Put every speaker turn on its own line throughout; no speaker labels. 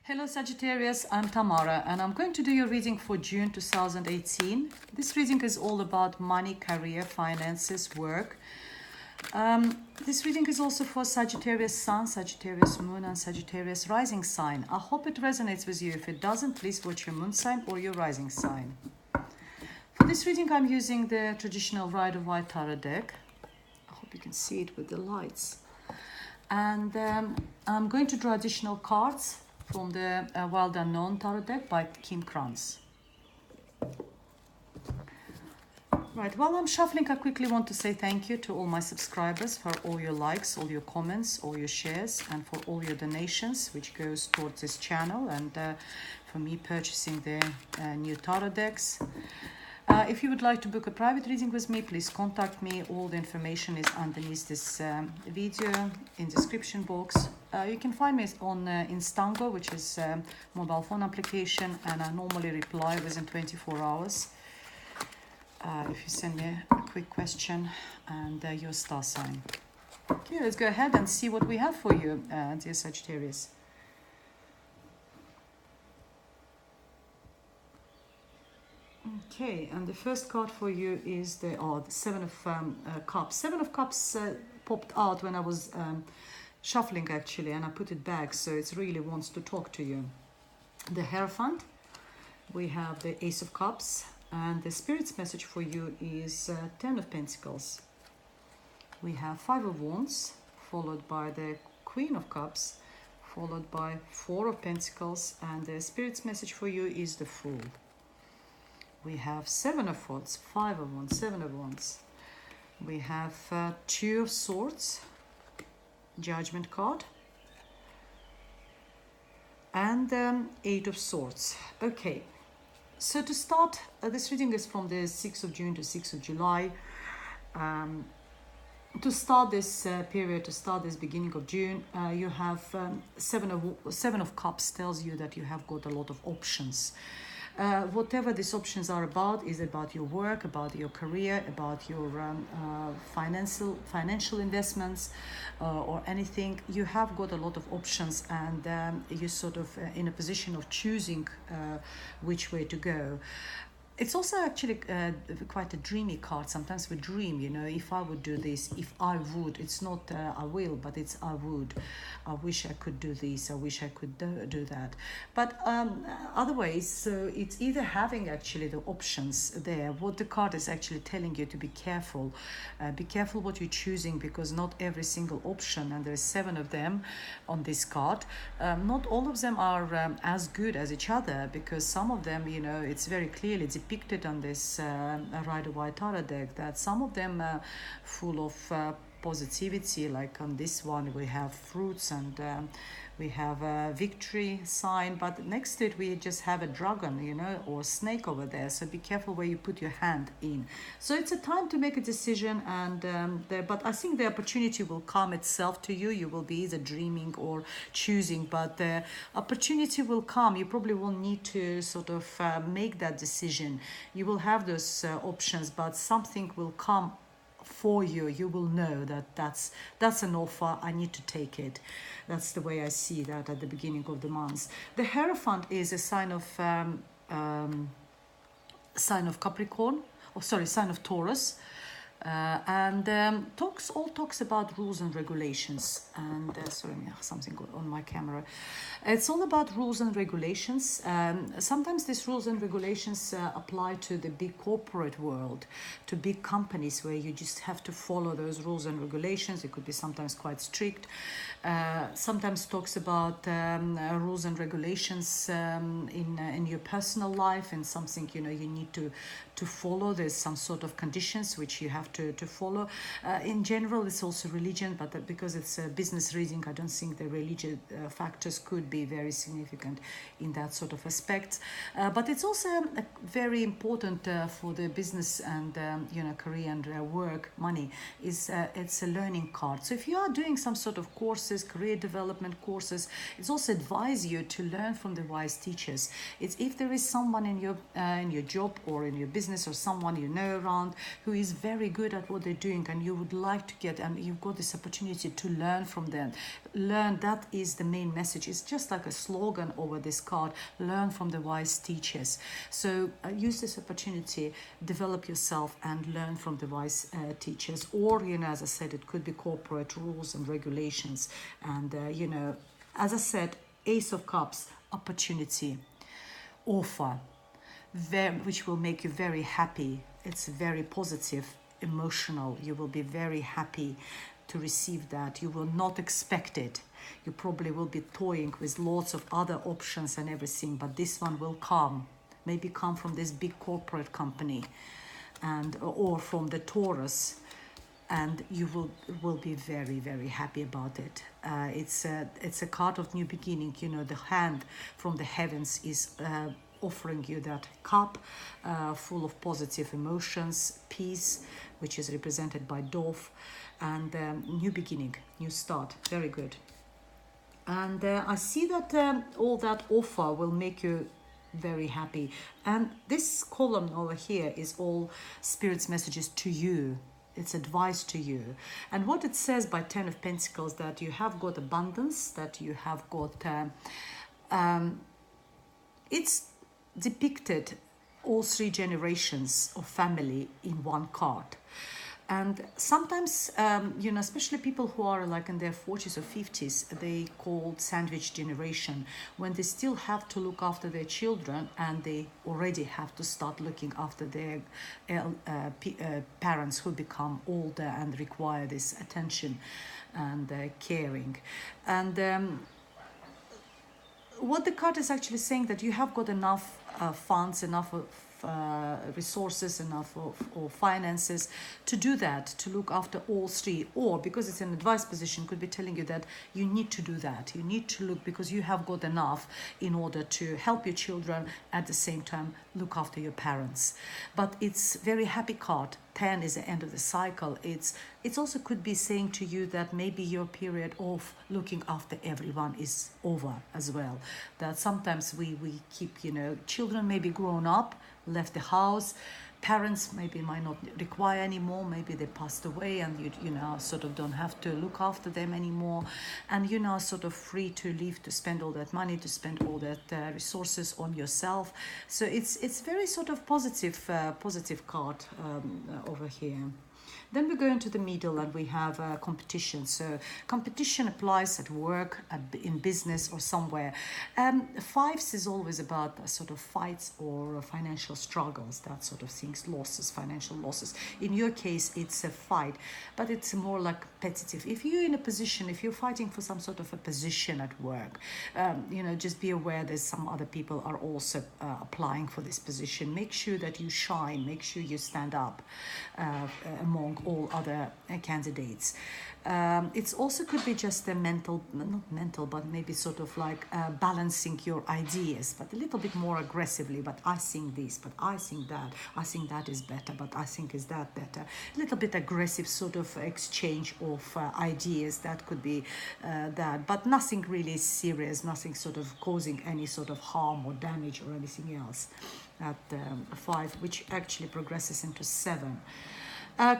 Hello Sagittarius, I'm Tamara and I'm going to do your reading for June 2018. This reading is all about money, career, finances, work. This reading is also for Sagittarius Sun, Sagittarius Moon and Sagittarius Rising sign. I hope it resonates with you. If it doesn't, please watch your moon sign or your rising sign. For this reading, I'm using the traditional Rider-Waite Tarot deck. I hope you can see it with the lights. And I'm going to draw additional cards from the Wild Unknown Tarot deck by Kim Kranz. Right, while I'm shuffling, I quickly want to say thank you to all my subscribers for all your likes, all your comments, all your shares, and for all your donations, which goes towards this channel and for me purchasing the new tarot decks. If you would like to book a private reading with me, please contact me. All the information is underneath this video in description box. You can find me on Instango, which is a mobile phone application, and I normally reply within 24 hours. If you send me a quick question and your star sign. Okay, let's go ahead and see what we have for you, dear Sagittarius. Okay, and the first card for you is the Seven of Cups. Seven of Cups popped out when I was shuffling actually, and I put it back, so it really wants to talk to you. The Hierophant, we have the Ace of Cups, and the Spirit's message for you is Ten of Pentacles. We have Five of Wands, followed by the Queen of Cups, followed by Four of Pentacles, and the Spirit's message for you is the Fool. We have Seven of Wands, Five of Wands, Seven of Wands. We have Two of Swords, Judgment card, and Eight of Swords. Okay, so to start, this reading is from the 6th of June to 6th of July. To start this period, to start this beginning of June, you have Seven of Cups tells you that you have got a lot of options. Whatever these options are about is about your work, about your career, about your financial investments or anything. You have got a lot of options, and you're sort of in a position of choosing which way to go. It's also actually quite a dreamy card. Sometimes we dream, you know, if I would do this, if I would. It's not I will, but it's I would. I wish I could do this. I wish I could do that. But otherwise, so it's either having actually the options there. What the card is actually telling you to be careful. Be careful what you're choosing, because not every single option, and there's 7 of them on this card, not all of them are as good as each other, because some of them, you know, it's very clearly depicted on this Rider-Waite Tarot deck that some of them are full of positivity. Like on this one we have fruits, and we have a victory sign, but next to it we just have a dragon, you know, or snake over there. So be careful where you put your hand in. So it's a time to make a decision, and but I think the opportunity will come itself to you. You will be either dreaming or choosing, but the opportunity will come. You probably will need to sort of make that decision. You will have those options, but something will come for you. You will know that that's an offer. I need to take it. That's the way I see that at the beginning of the month. The Hierophant is a sign of Capricorn, or sorry, sign of Taurus. And talks about rules and regulations, and sorry, something on my camera. It's all about rules and regulations. Sometimes these rules and regulations apply to the big corporate world, to big companies, where you just have to follow those rules and regulations. It could be sometimes quite strict. Sometimes talks about rules and regulations in your personal life, and something, you know, you need to follow. There's some sort of conditions which you have to follow. In general, it's also religion, but because it's a business reading, I don't think the religious factors could be very significant in that sort of aspect. But it's also very important for the business and you know, career and work, money. It's a learning card. So if you are doing some sort of courses, career development courses, it's also advise you to learn from the wise teachers. It's if there is someone in your job or in your business, or someone you know around who is very good at what they're doing and you would like to get, and you've got this opportunity to learn from them. Learn, that is the main message. It's just like a slogan over this card: learn from the wise teachers. So use this opportunity, develop yourself and learn from the wise teachers. Or, as I said, it could be corporate rules and regulations. And, as I said, Ace of Cups, opportunity, offer, which will make you very happy. It's very positive, emotional. You will be very happy to receive that. You will not expect it. You probably will be toying with lots of other options and everything, but this one will come. Maybe come from this big corporate company, or from the Taurus, and you will be very, very happy about it. It's a card of new beginning. The hand from the heavens is offering you that cup full of positive emotions, peace, which is represented by dove, and new beginning, new start. Very good. And I see that all that offer will make you very happy. And this column over here is all Spirit's messages to you. It's advice to you. And what it says by 10 of Pentacles, that you have got abundance, that you have got it's depicted all three generations of family in one card. And sometimes, especially people who are like in their 40s or 50s, they called sandwich generation, when they still have to look after their children and they already have to start looking after their parents who become older and require this attention and caring. And what the card is actually saying, that you have got enough funds, enough of resources, enough of finances to do that, to look after all three. Or because it's an advice position, could be telling you that you need to do that. You need to look, because you have got enough in order to help your children, at the same time look after your parents. But it's very happy card. 10 is the end of the cycle. It's also could be saying to you that maybe your period of looking after everyone is over as well. That sometimes we keep, children maybe grown up, left the house, parents maybe might not require anymore, maybe they passed away, and you now sort of don't have to look after them anymore, and you're now sort of free to leave, to spend all that money, to spend all that resources on yourself. So it's very sort of positive card over here. Then we go into the middle and we have competition. So competition applies at work, in business, or somewhere. Fives is always about sort of fights or financial struggles, that sort of things, losses, financial losses. In your case, it's a fight, but it's more like competitive. If you're in a position, if you're fighting for some sort of a position at work, just be aware there's some other people are also applying for this position. Make sure that you shine, make sure you stand up among all other candidates. It's also could be just a not mental, but maybe sort of like balancing your ideas, but a little bit more aggressively. But I think this, but I think that is better, but I think is that better. A little bit aggressive sort of exchange of ideas, that could be that, but nothing really serious, nothing sort of causing any sort of harm or damage or anything else. At 5, which actually progresses into 7.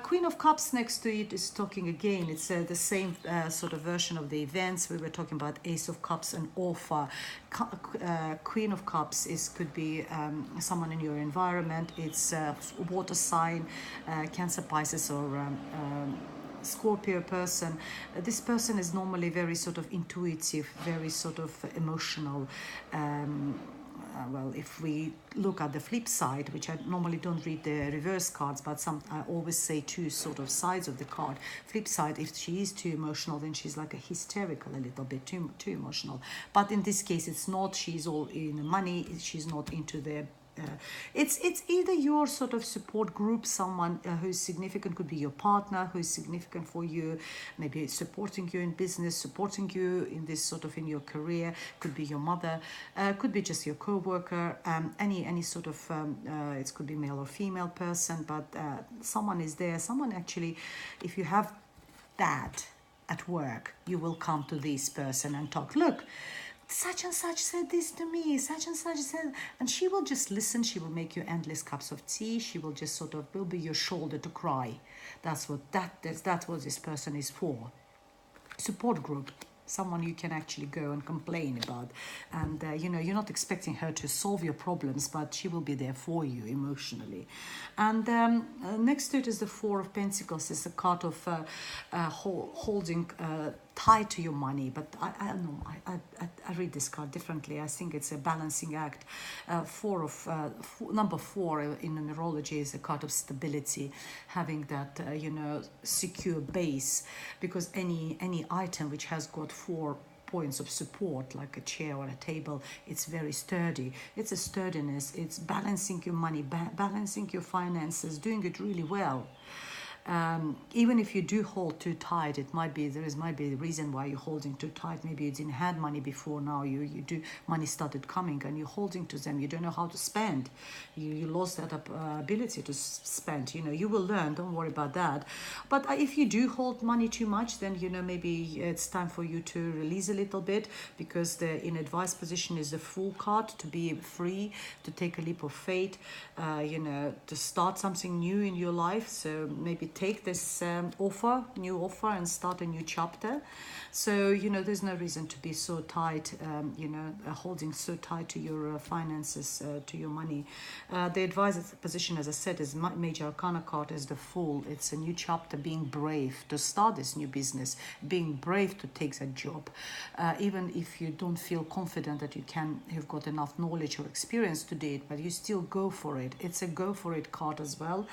Queen of Cups next to it is talking again. It's the same sort of version of the events. We were talking about Ace of Cups and offer. Queen of Cups could be someone in your environment. It's water sign, Cancer, Pisces, or Scorpio person. This person is normally very sort of intuitive, very sort of emotional. Well, if we look at the flip side, which I normally don't read the reverse cards, but I always say two sort of sides of the card. Flip side, if she is too emotional, then she's like a hysterical, a little bit too emotional. But in this case, it's not. She's all in the money. She's not into the it's either your sort of support group, someone who's significant, could be your partner who is significant for you, maybe supporting you in business, supporting you in this sort of in your career, could be your mother, could be just your co-worker, any sort of it could be male or female person, but someone is there, someone actually, if you have that at work, you will come to this person and talk. Look, such and such said this to me, such and such said, and she will just listen. She will make you endless cups of tea. She will just sort of will be your shoulder to cry. That's what this person is for. Support group, someone you can actually go and complain about, and you're not expecting her to solve your problems, but she will be there for you emotionally. And next to it is the Four of Pentacles. It's a card of holding tied to your money, but I don't know, I read this card differently. I think it's a balancing act. Number four in numerology is a card of stability, having that secure base, because any item which has got four points of support, like a chair or a table, it's very sturdy. It's a sturdiness. It's balancing your money, balancing your finances, doing it really well. Even if you do hold too tight, might be the reason why you're holding too tight. Maybe you didn't have money before, now you do, money started coming and you're holding to them. You don't know how to spend. You lost that ability to spend. You will learn, don't worry about that. But if you do hold money too much, then maybe it's time for you to release a little bit, because the in advice position is the Fool card, to be free, to take a leap of faith, to start something new in your life. So maybe take this new offer and start a new chapter. So there's no reason to be so tight, holding so tight to your finances, to your money. The advisor position, as I said, is major arcana card, is the Fool. It's a new chapter, being brave to start this new business, being brave to take that job, even if you don't feel confident that you've got enough knowledge or experience to do it, but you still go for it. It's a go for it card as well.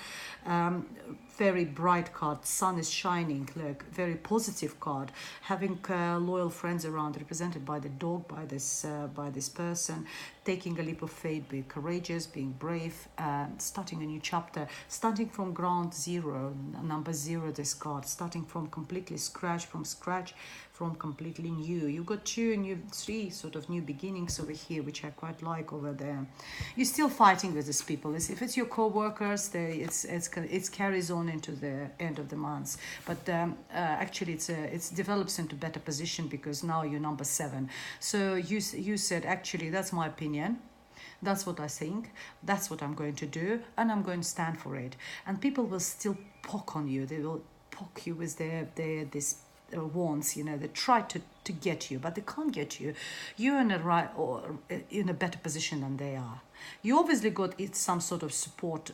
Very bright card, sun is shining, look, very positive card, having loyal friends around, represented by the dog, by this person, taking a leap of faith, being courageous, being brave, starting a new chapter, starting from ground zero, number zero, this card, starting from completely from scratch, from completely new. You've got three sort of new beginnings over here, which I quite like over there. You're still fighting with these people. If it's your co-workers, it carries on into the end of the month. But actually, it develops into better position, because now you're number 7. So you said, actually, that's my opinion. That's what I think. That's what I'm going to do, and I'm going to stand for it. And people will still poke on you. They will poke you with this wants, they try to get you, but they can't get you. You're in a better position than they are. You obviously got some sort of support,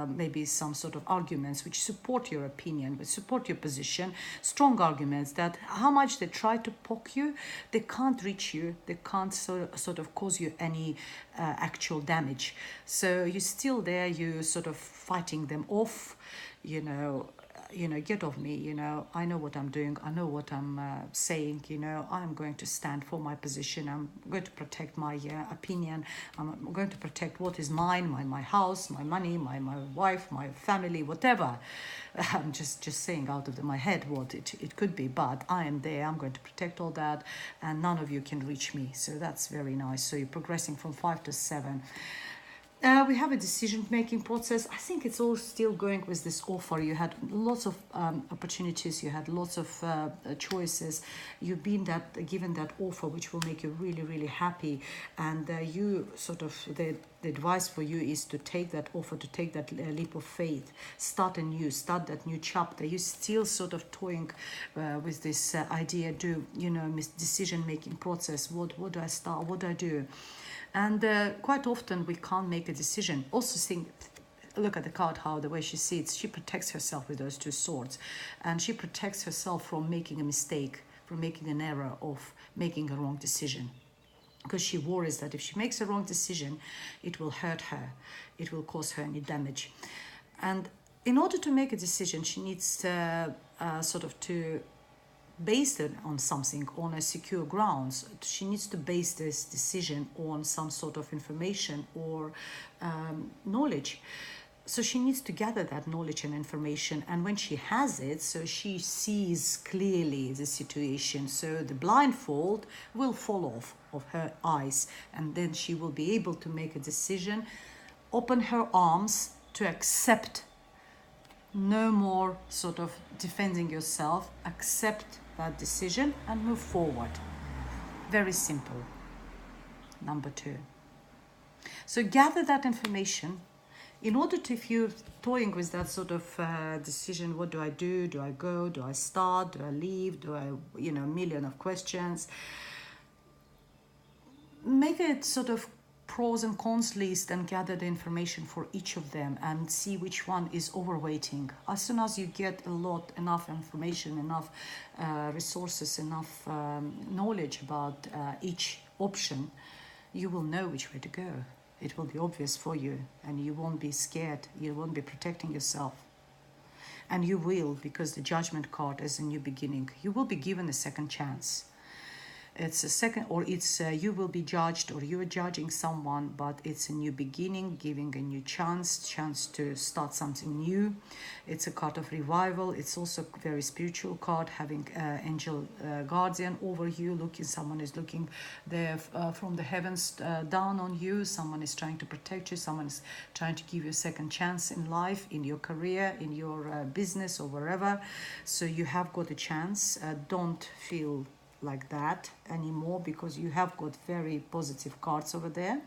maybe some sort of arguments which support your opinion, which support your position, strong arguments that how much they try to poke you, they can't reach you, they can't sort of cause you any actual damage. So you're still there, you sort of fighting them off, get off me, I know what I'm doing, I know what I'm saying, I'm going to stand for my position, I'm going to protect my opinion, I'm going to protect what is mine, my house, my money, my wife, my family, whatever. I'm just saying out of my head what it could be, but I am there, I'm going to protect all that, and none of you can reach me. So that's very nice. So you're progressing from 5 to 7. We have a decision-making process. I think it's all still going with this offer. You had lots of opportunities. You had lots of choices. You've been given that offer, which will make you really, really happy. And you sort of the advice for you is to take that offer, to take that leap of faith, start that new chapter. You're still sort of toying with this idea. Decision-making process. What do I start? What do I do? And quite often we can't make a decision. Also look at the card, the way she sits. She protects herself with those 2 swords. And she protects herself from making a mistake, from making an error, of making a wrong decision. Because she worries that if she makes a wrong decision, it will hurt her. It will cause her any damage. And in order to make a decision, she needs to base it on something, on a secure grounds. She needs to base this decision on some sort of information or knowledge. So she needs to gather that knowledge and information, and when she has it, so she sees clearly the situation, so the blindfold will fall off of her eyes, and then she will be able to make a decision, open her arms to accept. No more sort of defending yourself, accept that decision and move forward. Very simple. number 2. So gather that information in order to, if you're toying with that sort of decision, what do I do? Do I go? Do I start? Do I leave? Do I, a million of questions? Make a sort of pros and cons list and gather the information for each of them and see which one is overweighting. As soon as you get enough information, enough resources, enough knowledge about each option, you will know which way to go. It will be obvious for you and you won't be scared. You won't be protecting yourself. And you will, because the judgment card is a new beginning. You will be given a second chance. It's a second, or it's you will be judged, or you are judging someone, but it's a new beginning, giving a new chance to start something new. It's a card of revival. It's also a very spiritual card, having angel guardian over you. Someone is looking there from the heavens down on you. Someone is trying to protect you. Someone is trying to give you a second chance in life, in your career, in your business, or wherever. So you have got a chance. Don't feel like that anymore, because you have got very positive cards over there.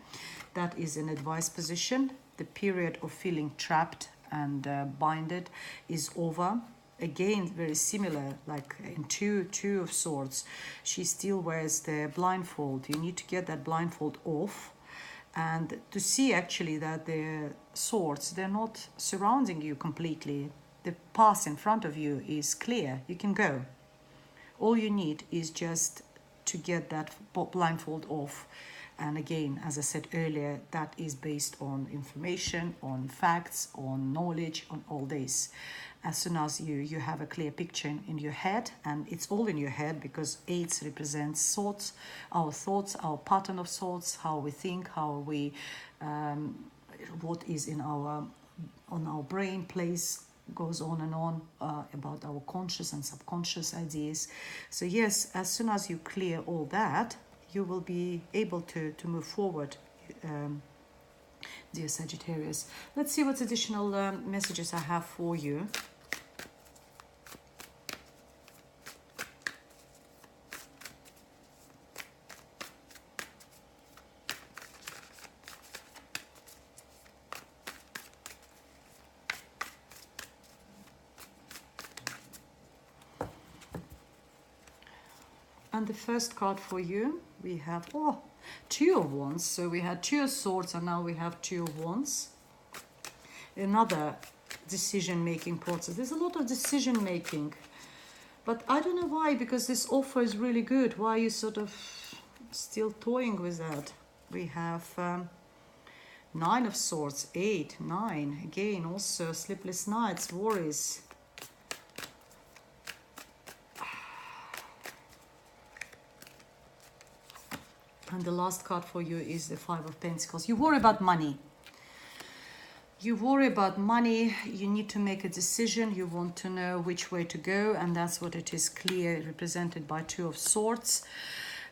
That is an advice position. The period of feeling trapped and binded is over. Again, very similar, like in two of swords, she still wears the blindfold. You need to get that blindfold off and to see actually that the swords, they're not surrounding you completely. The path in front of you is clear. You can go. All you need is just to get that blindfold off. And again, as I said earlier, that is based on information, on facts, on knowledge, on all this. As soon as you have a clear picture in your head, and it's all in your head, because 8 represents thoughts, our pattern of thoughts, how we think, how we, what is on our brain place, goes on and on about our conscious and subconscious ideas. So yes, as soon as you clear all that, you will be able to move forward, dear Sagittarius. Let's see what additional messages I have for you. And the first card for you, we have, 2 of Wands. So we had 2 of Swords and now we have 2 of Wands. Another decision-making process. There's a lot of decision-making. But I don't know why, because this offer is really good. Why are you sort of still toying with that? We have 9 of Swords, 8, 9. Again, also sleepless nights, worries. And the last card for you is the 5 of Pentacles. You worry about money. You worry about money. You need to make a decision. You want to know which way to go. And that's what it is, clear, represented by 2 of Swords.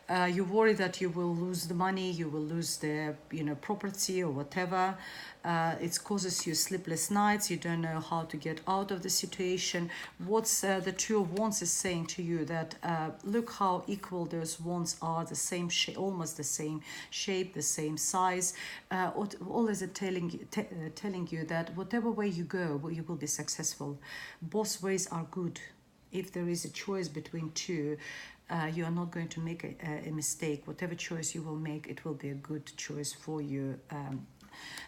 You worry that you will lose the money, you will lose the property or whatever. It causes you sleepless nights. You don't know how to get out of the situation. What's the 2 of Wands is saying to you, that look how equal those wands are, the same shape, almost the same shape, the same size. All is it telling you that whatever way you go, you will be successful. Both ways are good. If there is a choice between 2, you are not going to make a mistake. Whatever choice you will make, it will be a good choice for you,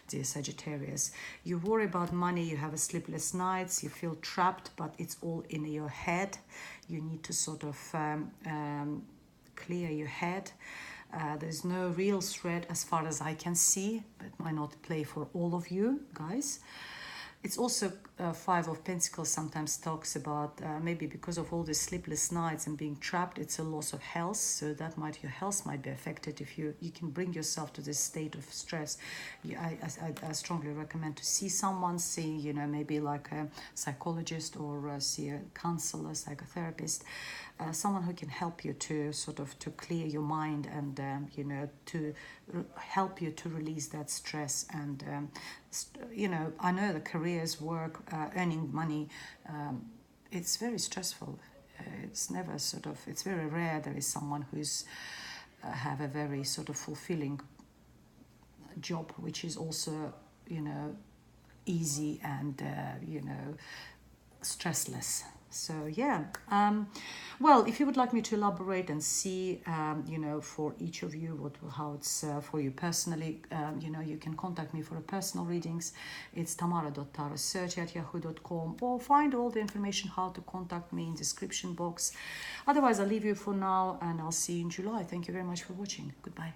dear Sagittarius. You worry about money, you have a sleepless nights, you feel trapped, but it's all in your head. You need to sort of clear your head. There's no real threat as far as I can see, but it might not play for all of you guys. It's also 5 of Pentacles sometimes talks about maybe because of all the sleepless nights and being trapped, it's a loss of health. So that your health might be affected. If you can bring yourself to this state of stress, I strongly recommend to see someone, maybe like a psychologist, or see a counselor, psychotherapist, someone who can help you to sort of to clear your mind and to help you to release that stress. And I know the careers, work, earning money, it's very stressful. It's never it's very rare there is someone who's have a very sort of fulfilling job, which is also, you know, easy and, you know, stressless. So yeah, well, if you would like me to elaborate and see, you know, for each of you how it's for you personally, you know, you can contact me for a personal readings. It's tamara.tarotsearch@yahoo.com, or find all the information how to contact me in description box. Otherwise, I'll leave you for now, and I'll see you in July. Thank you very much for watching. Goodbye.